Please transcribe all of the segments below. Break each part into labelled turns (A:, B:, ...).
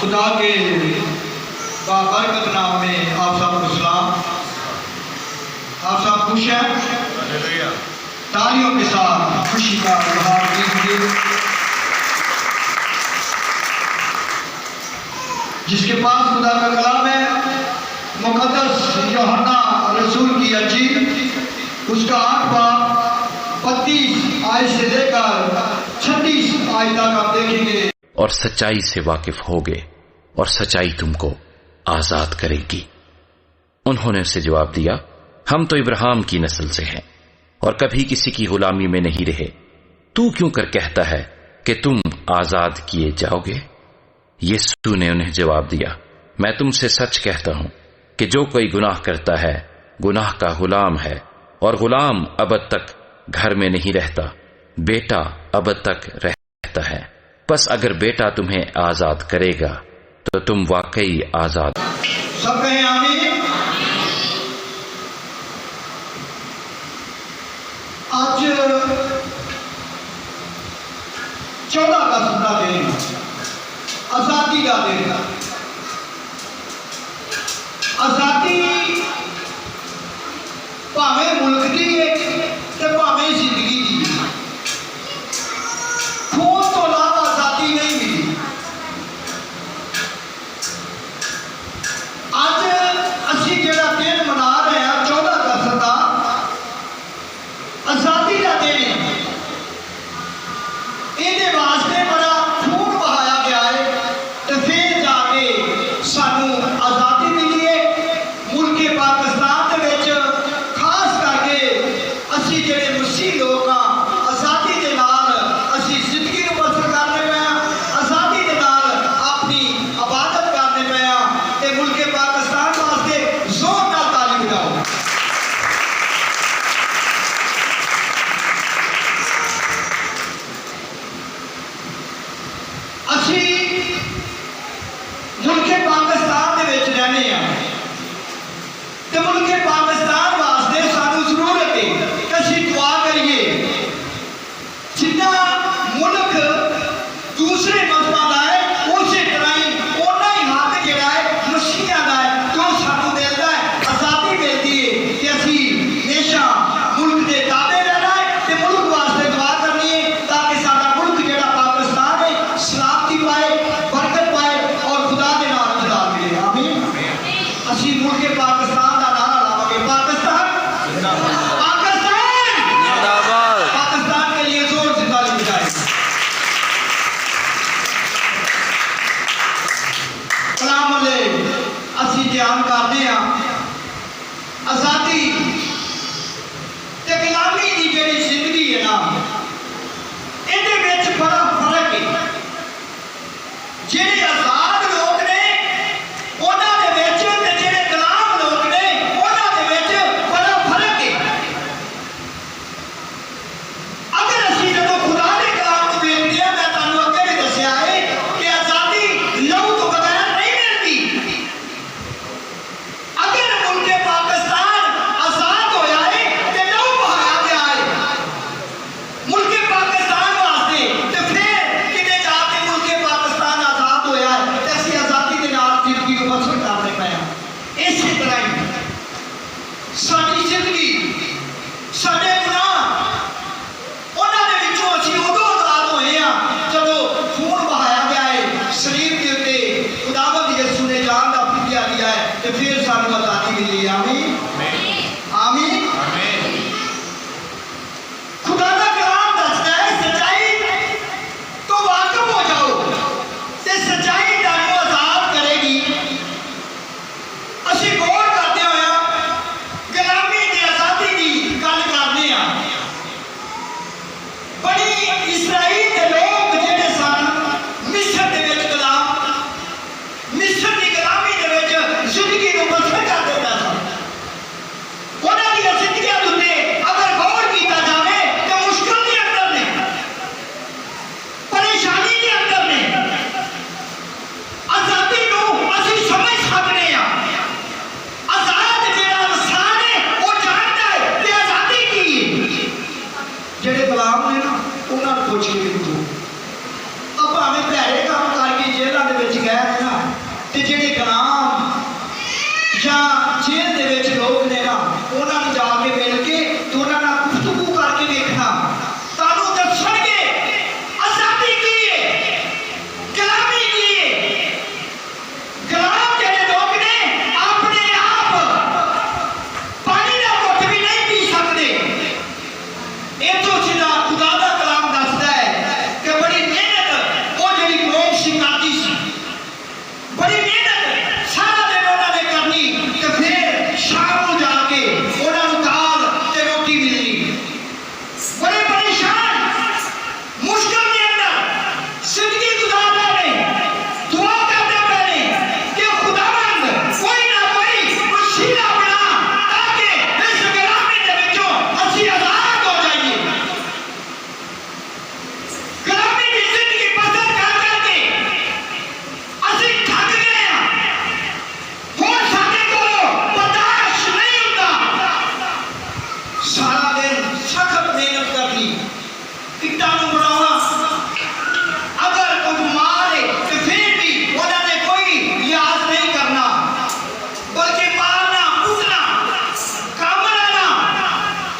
A: खुदा के बाबरकत नाम में आप सबको सलाम। आप सब खुश हैं? तालियों के साथ खुशी का इजहार कीजिए। जिसके पास खुदा का कलाम है, मुकद्दस यूहन्ना रसूल की अंजील, उसका 8 बाब 32 आयत से लेकर 36 आयत तक आप देखेंगे।
B: और सच्चाई से वाकिफ होगे और सच्चाई तुमको आजाद करेगी। उन्होंने उससे जवाब दिया, हम तो इब्राहिम की नस्ल से हैं और कभी किसी की गुलामी में नहीं रहे। तू क्यों कर कहता है कि तुम आजाद किए जाओगे? यीशु ने उन्हें जवाब दिया, मैं तुमसे सच कहता हूं कि जो कोई गुनाह करता है गुनाह का गुलाम है, और गुलाम अबद तक घर में नहीं रहता, बेटा अबद तक रहता है। बस अगर बेटा तुम्हें आजाद करेगा तो तुम वाकई आजाद।
A: सब कहें आमीन। आज 14 अगस्त का दिन, आजादी का दिन। आजादी भावे मुल्क की है तो भावे जिंदगी की। खून तो इलावा आजादी नहीं मिली। आज असी जेड़ा दिन मना रहे हैं 14 अगस्त का, आजादी का दिन है। इहदे वास्ते बड़ा खून बहाया गया है तो फिर जाके सानू आजादी मिली है। मुल्क पाकिस्तान दे विच खास करके असी जेड़े मसीह लोग हाँ, आजादी के नाल असी जिंदगी नूं बसर करने पे हाँ, आजादी के नाल अपनी इबादत करने पे हाँ। ते मुल्क पाकिस्तान वास्ते जोर नाल ताली बजाओ। असी मुल्क पाकिस्तान दे विच रहने हाँ ते मुल्क पाकिस्तान वास्ते सानू जरूरत है कि असी दुआ करिए। जिन्ना मुल्क दूसरे मजहबां दा है उसे तरह ही उन्ना ही हक जिहड़ा है मसीहां दा है, जो सानू मिलदा है, आजादी मिलदी है कि असी हमेशा मुल्क दे ताबे रहना है ते मुल्क वास्ते दुआ करनी है ताकि साडा मुल्क जिहड़ा पाकिस्तान है सलामती पाए, बरकत पाए और खुदा दे नाल जलाल मिले। आमीन। असी मुल्क पाकिस्तान दा नारा लावांगे, पाकिस्तान पाकिस्तान जिंदाबाद। पाकिस्तान के लिए जोर से ताली बजाएं। कलाम अल्ले असी ध्यान करते हैं आजादी ते गुलामी की जेड़ी जिंदगी है ना, इहदे विच बड़ा फर्क है। जेड़े आजाद लोग ने उन्हां दे विच ते जेड़े गुलाम लोग ने उन्हां दे विच बड़ा फर्क है। अगर असी जदों खुदा दे कलाम को देखते हैं, मैं तुहानूं अगे भी दस्सिया है कि आजादी लहू तो बगैर नहीं मिलती। अगर मुल्क पाकिस्तान आजाद होया है ते लहू बहाया गया है मुल्क पाकिस्तान वास्ते, ते फिर किते जाके मुल्क पाकिस्तान आजाद होया है ते असी आजादी दे नाल जिंदगी नूं बसर करने पे हाँ। इसी तरह ही साडी जिंदगी, साडे गुनाह उन्हां दे विचों असी उदों आजाद होए हाँ जदों खून बहाया गया है शरीर के उत्ते, खुदावंद यीशु ने जान दा फिदिया दिया है ते फिर सानू आजादी मिली है। आमीन आमीन। खुदा दा कलाम दसदा है सच्चाई तो वाकिफ हो जाओ ते सच्चाई तुहानू आजाद करेगी। असी गौर करते होया गुलामी ते आजादी की गल करते हैं। बड़ी इसराइल के लोग जेड़े सन मिस्र दे विच गुलाम, मिस्र की गुलामी दे विच जिंदगी नूं बसर करदे सन। उन्हां दी ਜਿਹੜੇ ਗੁਲਾਮ ਜਾਂ ਜੇਲ੍ਹ ਦੇ ਵਿੱਚ ਲੋਕ ਨੇ ਨਾ, ਉਹਨਾਂ ਨੂੰ ਜਾ ਕੇ ਮਿਲ ਕੇ ਤੇ ਉਹਨਾਂ ਨਾਲ ਗੁਫ਼ਤਗੂ ਕਰਕੇ ਵੇਖਣਾ, ਤੁਹਾਨੂੰ ਦੱਸਣਗੇ ਆਜ਼ਾਦੀ ਕੀ ਹੈ, ਗੁਲਾਮੀ ਕੀ ਹੈ। ਗੁਲਾਮ ਜਿਹੜੇ ਲੋਕ ਨੇ ਆਪਣੇ ਆਪ ਪਾਣੀ ਦਾ ਘੁੱਟ ਵੀ ਨਹੀਂ ਪੀ ਸਕਦੇ। ਇੱਥੋਂ ਸਿੱਧਾ ਖੁਦਾ ਦਾ ਕਲਾਮ ਦੱਸਦਾ ਹੈ ਕਿ ਬੜੀ ਮਿਹਨਤ ਉਹ ਜਿਹੜੀ ਕੌਮ ਸੀ ਕਰਦੀ ਸੀ, ਬੜੀ ਮਿਹਨਤ ਸਾਰਾ ਦਿਨ ਉਹਨਾਂ ਨੇ ਕਰਨੀ ਤੇ ਫਿਰ ਸ਼ਾਮ ਨੂੰ ਜਾ ਕੇ ਉਹਨਾਂ ਨੂੰ ਦਾਲ ਤੇ ਰੋਟੀ ਮਿਲਣੀ। ਬੜੇ ਪਰੇਸ਼ਾਨ ਮੁਸ਼ਕਲ ਦੇ ਅੰਦਰ ਜ਼ਿੰਦਗੀ ਗੁਜ਼ਾਰ ਰਹੇ ਨੇ, ਦੁਆ ਕਰਦੇ ਪਏ ਨੇ ਕਿ ਖੁਦਾਵੰਦ ਕੋਈ ਨਾ ਕੋਈ ਵਸੀਲਾ ਬਣਾ ਤਾਂ ਕਿ ਇਸ ਗੁਲਾਮੀ ਦੇ ਵਿੱਚੋਂ ਅਸੀਂ ਆਜ਼ਾਦ ਹੋ ਜਾਈਏ। ਗੁਲਾਮੀ ਦੀ ਜ਼ਿੰਦਗੀ ਬਸਰ ਕਰ ਕਰਕੇ ਅਸੀਂ ਥੱਕ ਗਏ ਹਾਂ, ਹੁਣ ਸਾਡੇ ਕੋਲੋਂ ਬਰਦਾਸ਼ਤ ਨਹੀਂ ਹੁੰਦਾ। ਸਾਰਾ ਦਿਨ ਸਖਤ ਮਿਹਨਤ ਕਰਨੀ, ਇੱਟਾਂ ਨੂੰ ਬਣਾਉਣਾ, ਅਗਰ ਕੋਈ ਮਾਰੇ ਤੇ ਫਿਰ ਵੀ ਉਹਨਾਂ ਨੇ ਕੋਈ ਲਿਹਾਜ਼ ਨਹੀਂ ਕਰਨਾ, ਬਲਕਿ ਮਾਰਨਾ ਕੁੱਟਣਾ, ਕੰਮ ਲੈਣਾ,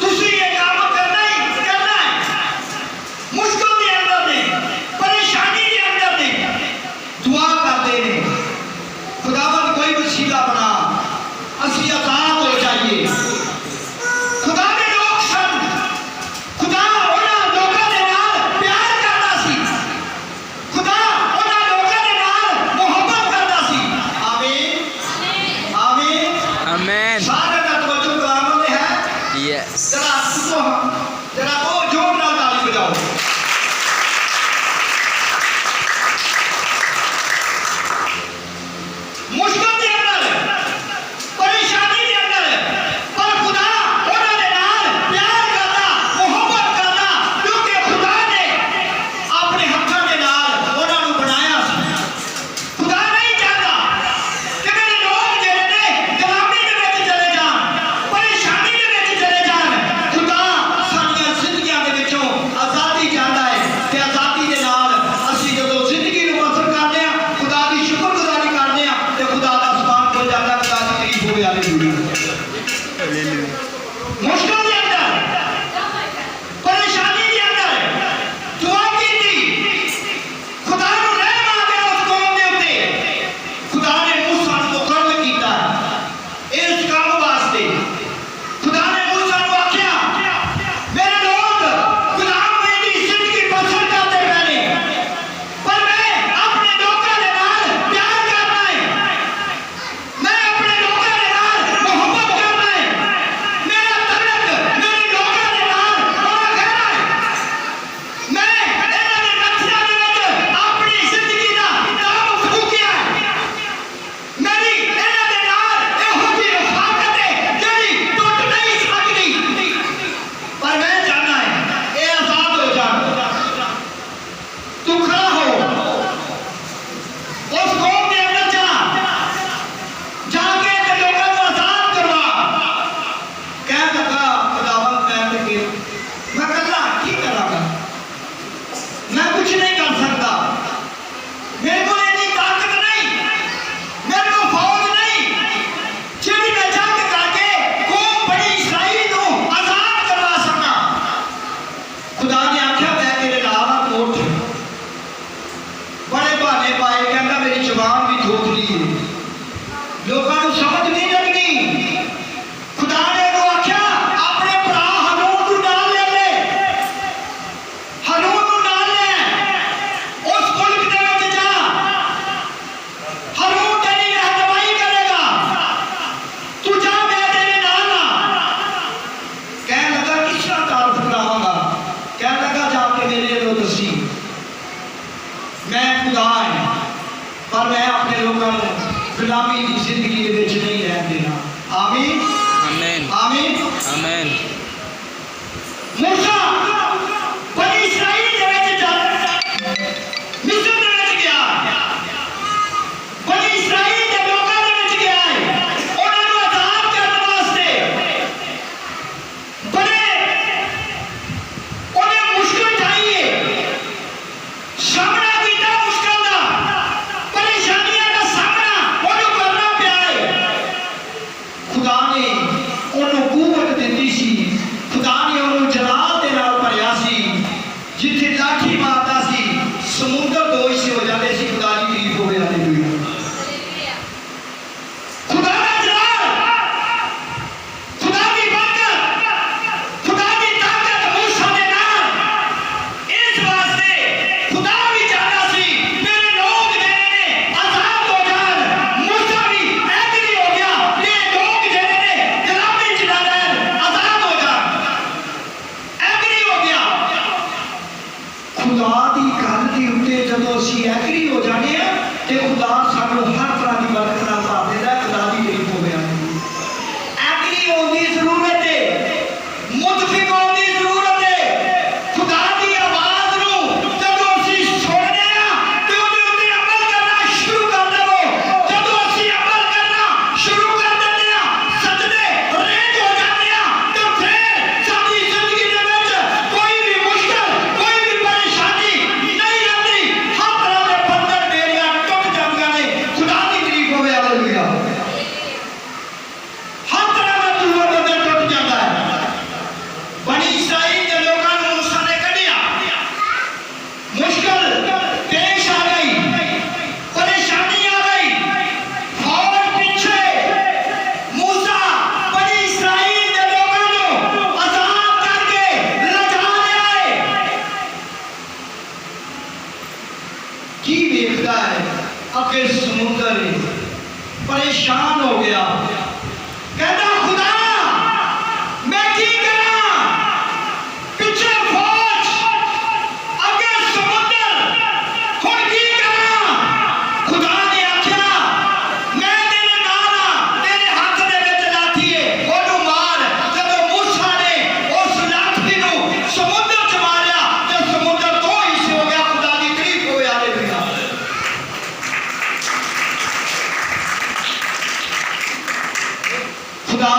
A: ਤੁਸੀਂ ਇਹ ਕੰਮ ਕਰਨਾ ਹੀ ਕਰਨਾ ਹੈ। ਮੁਸ਼ਕਲ ਦੇ ਅੰਦਰ ਨੇ, ਪਰੇਸ਼ਾਨੀ ਦੇ ਅੰਦਰ ਨੇ, ਦੁਆ ਕਰਦੇ ਨੇ ਖੁਦਾਵੰਦ ਕੋਈ ਵਸੀਲਾ ਬਣਾ, ਅਸੀਂ ਆਜ਼ਾਦ ਹੋ ਜਾਈਏ। ਖੁਦਾ ਦੇ ਲੋਕ ਸਨ, ਖੁਦਾ ਉਹਨਾਂ ਲੋਕਾਂ ਦੇ ਨਾਲ ਪਿਆਰ ਕਰਦਾ ਸੀ, ਖੁਦਾ ਉਹਨਾਂ ਲੋਕਾਂ ਦੇ ਨਾਲ ਮੁਹੱਬਤ ਕਰਦਾ ਸੀ। ਆਮੀਨ ਆਮੀਨ
C: Amen.
A: ਸਾਰੇ ਦਾ ਤਵੱਜੋ ਕਲਾਮ ਤੇ ਹੈ।
C: Yes.
A: जरा तो जोर नाल ताली बजाओ। मुश्किल के अंदर, परेशानी के अंदर, पर खुदा उन्हां दे नाल प्यार करदा, मुहब्बत करदा, क्योंकि खुदा ने अपने हत्थां दे नाल उन्हां नूं बनाया सी। खुदा नहीं चाहता कि मेरे लोग ਜਿਹੜੇ ਨੇ ਗੁਲਾਮੀ ਦੇ ਵਿੱਚ ਚਲੇ ਜਾਣ, ਪਰੇਸ਼ਾਨੀ ਦੇ ਵਿੱਚ ਚਲੇ ਜਾਣ। ਖੁਦਾ ਸਾਡੀਆਂ ਜ਼ਿੰਦਗੀਆਂ ਦੇ ਵਿੱਚੋਂ ਆਜ਼ਾਦੀ ਚਾਹੁੰਦਾ ਹੈ ਤੇ ਆਜ਼ਾਦੀ ਦੇ ਨਾਲ ਅਸੀਂ ਜਦੋਂ ਜ਼ਿੰਦਗੀ ਨੂੰ ਬਸਰ ਕਰਦੇ ਹਾਂ, ਖੁਦਾ ਦੀ ਸ਼ੁਕਰਗੁਜ਼ਾਰੀ ਕਰਦੇ ਹਾਂ ਤੇ ਖੁਦਾ ਦਾ ਸਮਾਨ ਖੁੱਲ ਜਾਂਦਾ, ਖੁਦਾ ਦੀ ਤਾਰੀਫ ਹੋਵੇ। ਹਾਲੇਲੂਇਆ। ਮੁਸ਼ਕਲ ਦੇ ਅੰਦਰ, ਪਰੇਸ਼ਾਨੀ ਦੇ ਅੰਦਰ ਦੁਆ ਕੀਤੀ, ਖੁਦਾ ਨੂੰ ਰਹਿਮ ਆ ਗਿਆ ਉਸ ਕੌਮ ਦੇ ਉੱਤੇ। ਖੁਦਾ ਨੇ ਮੂਸਾ ਨੂੰ ਮੁਕਰਰ ਕੀਤਾ ਇਸ ਕੰਮ ਵਾਸਤੇ। ਖੁਦਾ ਨੇ ਮੂਸਾ ਨੂੰ ਆਖਿਆ, ਮੇਰੇ ਲੋਕ ਗੁਲਾਮੀ ਦੀ ਜ਼ਿੰਦਗੀ ਬਸਰ ਕਰਦੇ ਪਏ ਨੇ, ਪਰ ਮੈਂ ਆਪਣੇ ਲੋਕਾਂ ਦੇ ਨਾਲ ਪਿਆਰ ਕਰਨਾ ਹੈ, ਮੈਂ ਆਪਣੇ ਲੋਕਾਂ ਦੇ ਨਾਲ ਮੁਹੱਬਤ ਕਰਨਾ ਹੈ, ਮੇਰਾ ਤਲਕ ਮੇਰੇ ਲੋਕਾਂ ਦੇ ਨਾਲ ਬੜਾ ਗਹਿਰਾ ਹੈ। ਮੈਂ ਇਹਨਾਂ ਦੇ ਨਕਸ਼ਿਆਂ ਦੇ ਵਿੱਚ ਆਪਣੀ ਜ਼ਿੰਦਗੀ ਦਾ ਨਾਮ ਫੂਕਿਆ ਹੈ। ਮੇਰੀ ਇਹਨਾਂ ਦੇ ਨਾਲ ਇਹੋ ਜਿਹੀ ਰਫਾਕਤ ਹੈ ਜਿਹੜੀ ਟੁੱਟ ਨਹੀਂ ਸਕਦੀ, ਪਰ ਮੈਂ ਚਾਹੁੰਦਾ ਹੈ ਇਹ ਆਜ਼ਾਦ ਹੋ ਜਾਣ। ਤੂੰ ਖੜਾ ਹੋ, ਉਸ ਕੌਮ ਦੇ ਅੰਦਰ ਜਾ ਕੇ ਤੇ ਲੋਕਾਂ ਨੂੰ ਆਜ਼ਾਦ ਕਰਵਾ। ਕਹਿਣ ਲੱਗਾ ਖੁਦਾਵੰਦ, ਮੈਂ ਇਕੱਲਾ ਕੀ ਕਰਾਂਗਾ, ਮੈਂ ਕੁਝ ਨਹੀਂ ਕਰ ਸਕਦਾ, ਮੇਰੇ ਕੋਲ ਇੰਨੀ ਤਾਕਤ ਨਹੀਂ, ਮੇਰੇ ਕੋਲ ਫੌਜ ਨਹੀਂ ਜਿਹੜੀ ਮੈਂ ਜੰਗ ਕਰਕੇ ਕੌਮ ਬਣੀ ਇਸਰਾਈਲ ਨੂੰ ਆਜ਼ਾਦ ਕਰਵਾ ਸਕਾਂ। ਖੁਦਾ ਨੇ ਆਖਿਆ, ਮੈਂ ਤੇਰੇ ਨਾਲ ਹਾਂ, ਤੂੰ ਉੱਠ। ਬੜੇ ਬਹਾਨੇ ਪਾਏ, ਕਹਿੰਦਾ ਮੇਰੀ ਜ਼ੁਬਾਨ ਵੀ ਥੋਥਲੀ ਹੈ, ਲੋਕਾਂ ਨੂੰ ਸਮਝ ਨਹੀਂ ਲੱਗਦੀ। ਖੁਦਾ ਨੇ ਉਹਨੂੰ ਆਖਿਆ, ਆਪਣੇ ਭਰਾ ਹਾਰੂਨ ਨੂੰ ਨਾਲ ਲੈ ਲੈ, ਹਾਰੂਨ ਨੂੰ ਨਾਲ ਲੈ, ਉਸ ਮੁਲਕ ਦੇ ਵਿੱਚ ਜਾ, ਹਾਰੂਨ ਤੇਰੀ ਰਹਿਨੁਮਾਈ ਕਰੇਗਾ, ਤੂੰ ਜਾ, ਮੈਂ ਤੇਰੇ ਨਾਲ ਹਾਂ। ਕਹਿਣ ਲੱਗਾ, ਕਿਸ ਤਰ੍ਹਾਂ ਤਾਰਫ ਕਰਾਵਾਂਗਾ? ਕਹਿਣ ਲੱਗਾ, ਜਾ ਕੇ ਮੇਰੇ ਨੂੰ ਦੱਸੀ, ਮੈਂ ਖੁਦਾ ਹਾਂ, ਪਰ ਮੈਂ ਆਪਣੇ ਲੋਕਾਂ ਨੂੰ ਗੁਲਾਮੀ ਦੀ ਜ਼ਿੰਦਗੀ ਦੇ ਵਿੱਚ ਨਹੀਂ ਰਹਿਣ ਦੇਣਾ। ਆਮੀਨ
C: Amen.
A: ਆਮੀਨ।
C: Amen.
A: ਮੂਸਾ ਬਣੀ ਇਸਰਾਈਲ ਦੇ ਵਿੱਚ ਮਿਸਰ ਦੇ ਵਿੱਚ ਗਿਆ, ਬਣੀ ਇਸਰਾਈਲ ਦੇ ਲੋਕਾਂ ਦੇ ਵਿੱਚ ਗਿਆ ਹੈ, ਉਹਨਾਂ ਨੂੰ ਆਜ਼ਾਦ ਕਰਨ ਵਾਸਤੇ। ਬੜੇ ਉਹਨੇ ਮੁਸ਼ਕਲ ਢਾਈ ਹੈ, ਸਾਹਮਣਾ ਕੀਤਾ ਮੁਸ਼ਕਲ ਦਾ, ਪਰੇਸ਼ਾਨੀਆਂ ਦਾ ਸਾਹਮਣਾ परेशान हो गया। कहता खुदा मैं की करा, पिछे फौज अगे समुद्र, हुण की करा। खुदा ने आख्या मैं तेरे नाल आ, तेरे हाथ दे विच लाठी है, ओनू मार। जदों मूसा ने उस लाठी नू समुद्र च मारिया ते समुद्र दो हिस्से हो गया। खुदा दी तारीफ होवे, हालेलुया। खुदा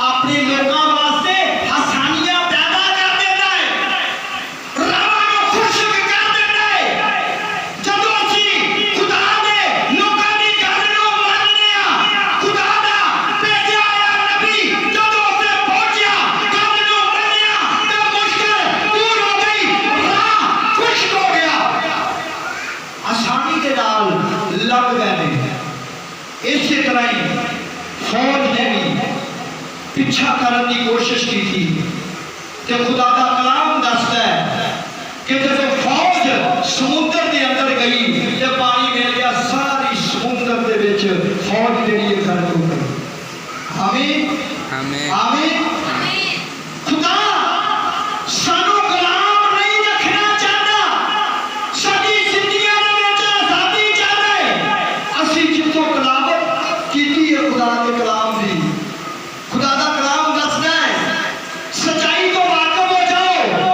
A: अपने लोगों वास्ते आसानियां पैदा कर देता है, राहां नूं खुशक कर देता है। जदों असीं खुदा दे लोकां दी गल नूं मनदे आ, खुदा दा भेजिया होया नबी जदों उत्ते पहुंचिया, गल नूं मन्निया ते मुश्किल दूर हो गई, राह खुशक हो गया, आसानी दे नाल लग गए ने। इसी तरह ही फौज ने भी पिछा करने की कोशिश की थी। ते खुदा का कलाम दसदा है कि जब फौज समुद्र के अंदर गई ते पानी मिल गया, सारी समुद्र के विच फौज जेहड़ी है गर्क हो गई। आमीन
C: आमीन
A: आमीन। खुदा सानू गुलाम नहीं रखना चाहता, साडी जिंदगियां दे विच आजादी चाहता है। असीं जिੱਥੋਂ कलावत कीती है खुदा के कलाम दी, खुदा दा कलाम दसदा है सच्चाई तो वाकिफ हो जाओ,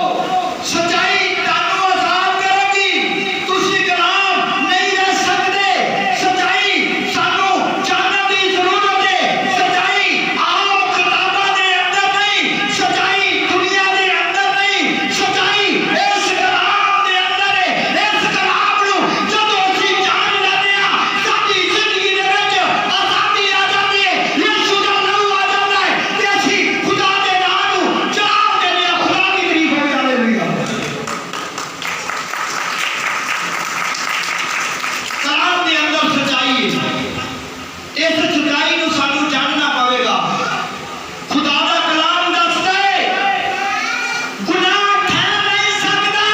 A: सच्चाई तुहानू आजाद करेगी। तुसीं गुलाम नहीं रह सकदे। सच्चाई सानू जानने की जरूरत है। सच्चाई आम किताबां दे अंदर नहीं, सच्चाई दुनिया दे अंदर नहीं, सच्चाई इस कलाम दे अंदर है। इस कलाम नू जदों असीं जान लैंदे आ, साडी जिंदगी दे विच आजादी आ जाती है, यीशु दा लहू आ जाता है ते असीं खुदा दे नाम नू जलाल देने आ। खुदा दी तारीफ होवे, हालेलुया। कलाम दे अंदर सच्चाई है, इस सच्चाई नू सानू जानना पवेगा। खुदा दा कलाम दसदा है गुनाह ठहर नहीं सकदा,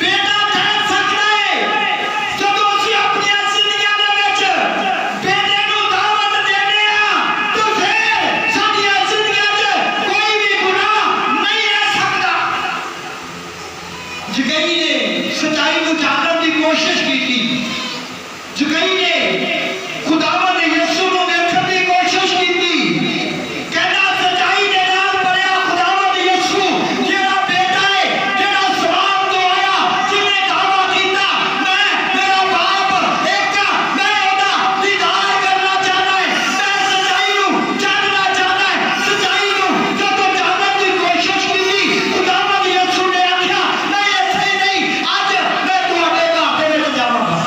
A: बेटा ठहर सकदा है। जदों असीं अपनी जिंदगियां दे विच बेटे नू दावत देने आ, तो फिर साडीआं जिंदगियां च कोई भी गुनाह नहीं रह सकदा। जकई ने सच्चाई नू जानने की कोशिश की थी, जकई ने खुदावंद यीशु नू देखण की कोशिश की थी। कहना सच्चाई दे नाल भरिया खुदावंद यीशु जेड़ा बेटा है, जेड़ा स्वाम तो आया, जिन्ने दावा कीता मैं मेरा बाप एक आ, मैं ओदा दीदार करना चाहता है, मैं सच्चाई नू जानना चाहता है। सच्चाई नू जदों जानने की कोशिश की, खुदावंद यीशु ने आख्या नहीं, ऐसे ही नहीं, अज मैं तुहाडे घर दे विच जावांगा।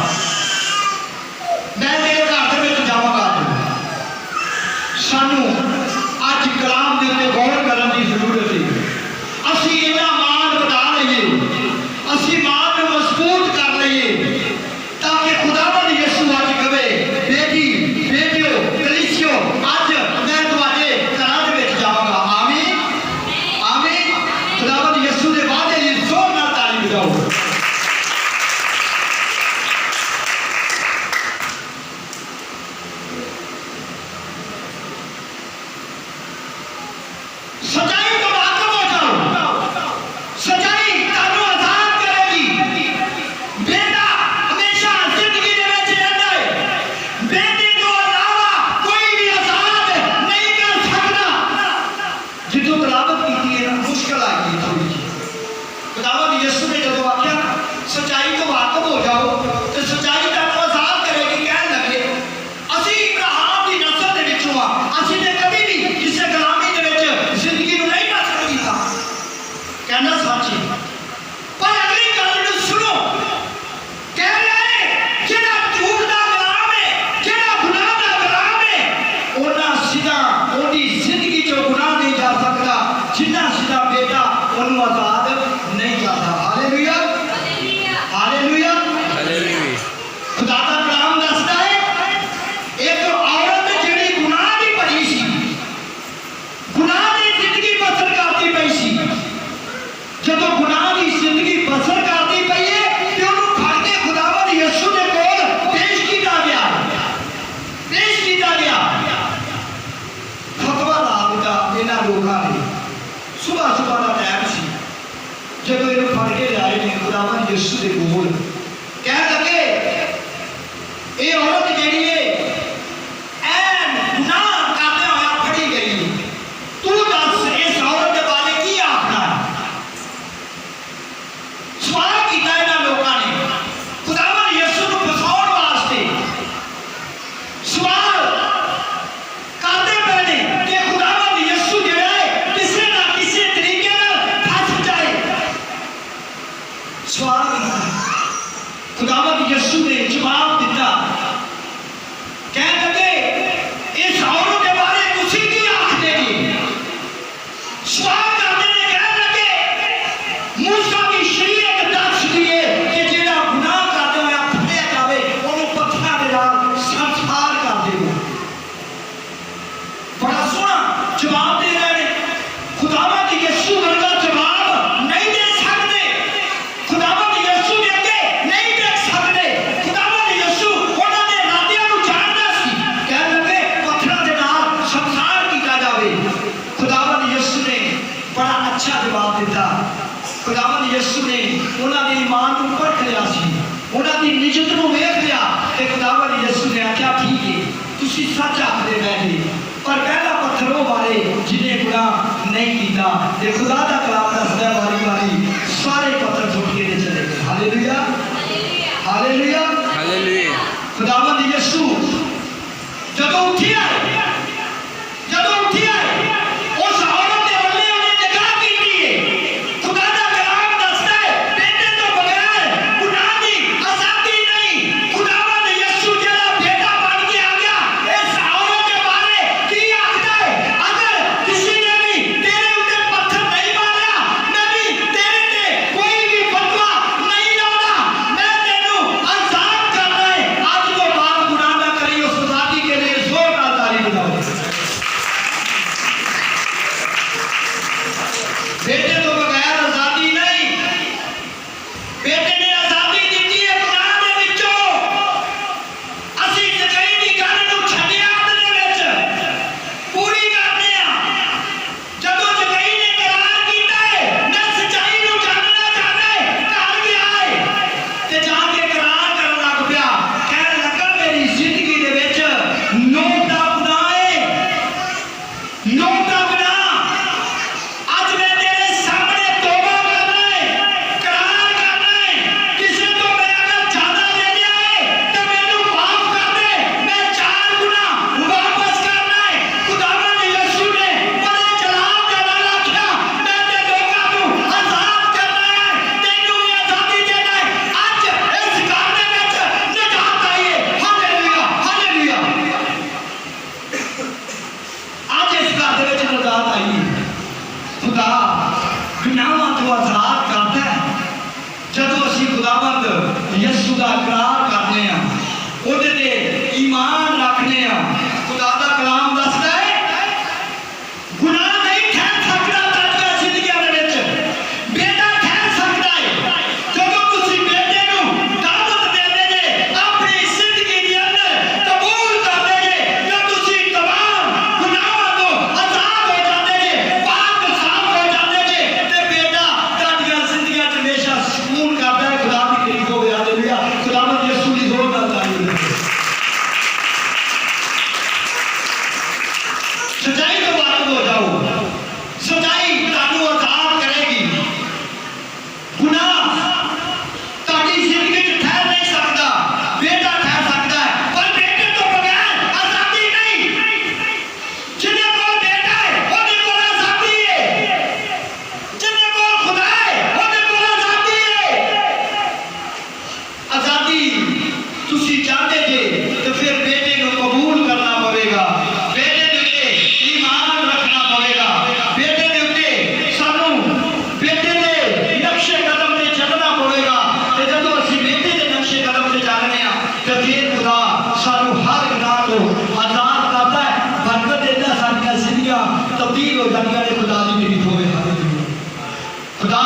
A: ਉਹਨਾਂ ਦੀ ਨਿਜਤ ਨੂੰ ਵੇਖ ਲਿਆ ਤੇ ਖੁਦਾਵੰਦ ਯਿਸੂ ਨੇ ਆਖਿਆ ਠੀਕ ਹੈ ਤੁਸੀਂ ਸੱਚ ਆਖਦੇ ਬੈਠੇ ਪਰ ਪਹਿਲਾ ਪੱਥਰ ਉਹ ਵਾਰੇ ਜਿਹਨੇ ਗੁਨਾਹ ਨਹੀਂ ਕੀਤਾ ਤੇ ਖੁਦਾ ਦਾ ਕਲਾਮ ਦੱਸਦਾ ਵਾਰੀ ਵਾਰੀ ਸਾਰੇ ਪੱਥਰ ਫੁੱਟ ਕੇ ਚਲੇ ਗਏ ਹਾਲੇਲੂਇਆ ਹਾਲੇਲੂਇਆ
C: ਹਾਲੇਲੂਇਆ
A: ਖੁਦਾਵੰਦ ਯਿਸੂ ਜਦੋਂ ਉੱਠਿਆ ਉਸ ਔਰਤ ਦੇ ਵੱਲੇ ਉਹਨੇ ਨਿਗਾਹ ਕੀਤੀ ਹੈ ਖੁਦਾ ਦਾ ਕਲਾਮ ਦੱਸਦਾ ਹੈ ਬੇਟੇ ਤੋਂ ਬਗੈਰ ਗੁਨਾਹ ਦੀ ਆਜ਼ਾਦੀ ਨਹੀਂ ਖੁਦਾਵੰਦ ਯਿਸੂ ਜਿਹੜਾ ਬੇਟਾ ਬਣ ਕੇ ਆ ਗਿਆ ਇਸ ਔਰਤ ਦੇ ਬਾਰੇ ਕੀ ਆਖਦਾ ਹੈ ਅਗਰ ਕਿਸੇ ਨੇ ਵੀ ਤੇਰੇ ਉੱਤੇ ਪੱਥਰ ਨਹੀਂ ਮਾਰਿਆ ਮੈਂ ਵੀ ਤੇਰੇ ਤੇ ਕੋਈ ਵੀ ਫਤਵਾ ਨਹੀਂ ਲਾਉਣਾ ਮੈਂ ਤੈਨੂੰ ਆਜ਼ਾਦ ਕਰਨਾ ਹੈ ਅੱਜ ਤੋਂ ਬਾਅਦ ਗੁਨਾਹ ਨਾ ਕਰੀ ਉਸ ਆਜ਼ਾਦੀ के लिए जोरदार ताली बजाओ बेटे तो बगैर आजादी नहीं बेटे ने आजादी दी है गुनाह दे विचों ਅਸੀਂ ਸਚਾਈ ਦੀ ਗੱਲ ਨੂੰ ਛੱਡਿਆ ਦੇ ਵਿੱਚ ਪੂਰੀ ਕਰਦੇ ਆ ਜਦੋਂ ਸਚਾਈ ਨੇ ਇਕਰਾਰ ਕੀਤਾ ਹੈ ਮੈਂ ਸਚਾਈ ਨੂੰ ਜਾਣਨਾ ਚਾਹਦਾ ਹੈ ਘਰ ਗਿਆ ਹੈ ਤੇ ਜਾ ਕੇ ਇਕਰਾਰ ਕਰਨ ਲੱਗ ਪਿਆ ਕਹਿਣ ਲੱਗਾ ਮੇਰੀ ਜ਼ਿੰਦਗੀ ਦੇ ਵਿੱਚ ਨੋਟ ਦਾ ਗੁਨਾਹ ਹੈ ਨੋਟ ਦਾ ਗੁਨਾਹ ਅੱਜ ਮੈਂ ਤੇਰੇ ਸਾਹਮਣੇ ਤੋਬਾ ਕਰਨਾ ਹੈ ਇਕਰਾਰ ਕਰਨਾ ਹੈ ਕਿਸੇ ਤੋਂ ਮੈਂ ਅਗਰ ਜ਼ਿਆਦਾ ਲੈ ਲਿਆ ਹੈ ਤਾਂ ਮੈਨੂੰ ਮਾਫ ਕਰ ਦੇ ਮੈਂ 4 ਗੁਣਾ ਵਾਪਸ ਕਰਨਾ ਹੈ ਖੁਦਾਵੰਦ ਯਿਸੂ ਨੇ ਬੜੇ ਜਲਾਲ ਦੇ ਨਾਲ ਆਖਿਆ ਮੈਂ ਤੇ ਲੋਕਾਂ ਨੂੰ ਆਜ਼ਾਦ ਕਰਨਾ ਹੈ ਤੈਨੂੰ ਵੀ ਆਜ਼ਾਦੀ ਦੇਣਾ ਹੈ ਅੱਜ ਇਸ ਘਰ ਦੇ ਵਿੱਚ ਨਿਜਾਤ ਆਈ ਹੈ ਹਾਲੇਲੂਇਆ ਹਾਲੇਲੂਇਆ ਅੱਜ ਇਸ ਘਰ ਦੇ ਵਿੱਚ ਨਿਜਾਤ ਆਈ ਹੈ खुदा गुनाहों तो आजाद करता है जदों असीं खुदावंद यीशु का इकरार करते हैं ਉਹਦੇ ਤੇ ईमान रखते हैं खुदा का कलाम दसदा है गुनाह नहीं ठहर सकता ताकि जिंदगी दे विच बेटा ठहर सकता है जदों तुसीं बेटे नूं दावत देंदे जे अपनी जिंदगी दे अंदर कबूल करदे जे तां तुसीं तमाम गुनाहां तो आजाद हो जांदे जे पाक साफ हो जांदे जे ते बेटा तुहाडीਆਂ ਜ਼ਿੰਦਗੀਆਂ 'ਚ हमेशा सुकून करदा है खुदा दी तारीफ होवे हालेलुया खुदावंद यीशु दी जोरदार तारीफ सच्चाई को वाकिफ हो जाओ सच्चाई तुहानू आजाद करेगी गुनाह तुहाडी जिंदगी 'ਚ ठहर नहीं सकता बेटा ठहर सकता है पर बेटे तो बगैर आजादी नहीं जिन्हें कोल बेटा है ਉਹਦੇ ਕੋਲ आजादी है जिन्हें कोल खुदा है ਉਹਦੇ ਕੋਲ आजादी है आजादी ਤੁਸੀਂ चाहते जे तो फिर बेटे को कबूल करना पवेगा बेटे ਦੇ ਉੱਤੇ ईमान रखना पवेगा बेटे ਦੇ ਉੱਤੇ ਸਾਨੂੰ बेटे ਦੇ ਨਕਸ਼ੇ ਕਦਮ ਤੇ ਚੱਲਣਾ ਪਵੇਗਾ ਤੇ ਜਦੋਂ ਅਸੀਂ बेटे ਦੇ ਨਕਸ਼ੇ ਕਦਮ ਤੇ ਚੱਲਦੇ ਆ ਤੇ ਫਿਰ ਖੁਦਾ ਸਾਨੂੰ ਹਰ ਗੁਨਾਹ ਤੋਂ ਆਜ਼ਾਦ ਕਰਦਾ ਹੈ ਬਰਕਤ ਦਿੰਦਾ ਸਾਡੀਆਂ ਜ਼ਿੰਦਗੀਆਂ ਤਬਦੀਲ ਹੋ ਜਾਂਦੀਆਂ ਨੇ ਖੁਦਾ ਦੀ ਤਾਰੀਫ ਹੋਵੇ ਹਾਲੇਲੂਇਆ खुदा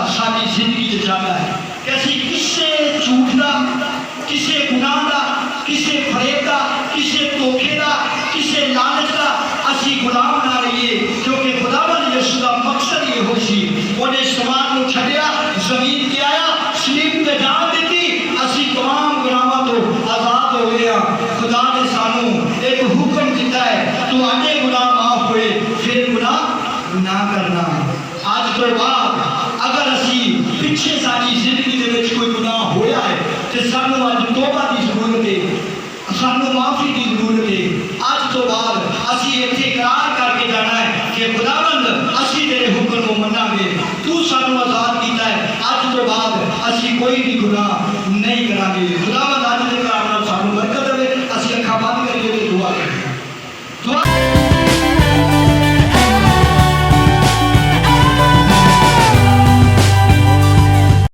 A: साडी जिंदगी च चाहता है कि असीं किसी झूठ का किसी गुनाह का किसी फरेब का किसी धोखे का किसी लालच का असीं गुलाम ना रहिए क्योंकि खुदावंद यीशु का मकसद ये हो सी उन्हें समाज को छड्डिया जमीन ते आया सलीब ते जान दी असीं तमाम गुनाहां तो आजाद हो गए हैं खुदा ने सानू एक हुक्म दिता है तुहाडे गुनाह माफ होए फिर गुनाह ना करना आज तो बाद अगर असी पिछे सारी जिंदगी दे विच कोई गुनाह होया है ते सानू अज तौबा दी जरूरत है सानू माफी दी जरूरत है आज तो बाद असी इत्थे इकरार करके जाना है कि खुदावंद असी तेरे हुक्म को मनांगे तू सानू आजाद कीता है आज तो बाद असी कोई भी गुनाह नहीं करांगे खुदावंद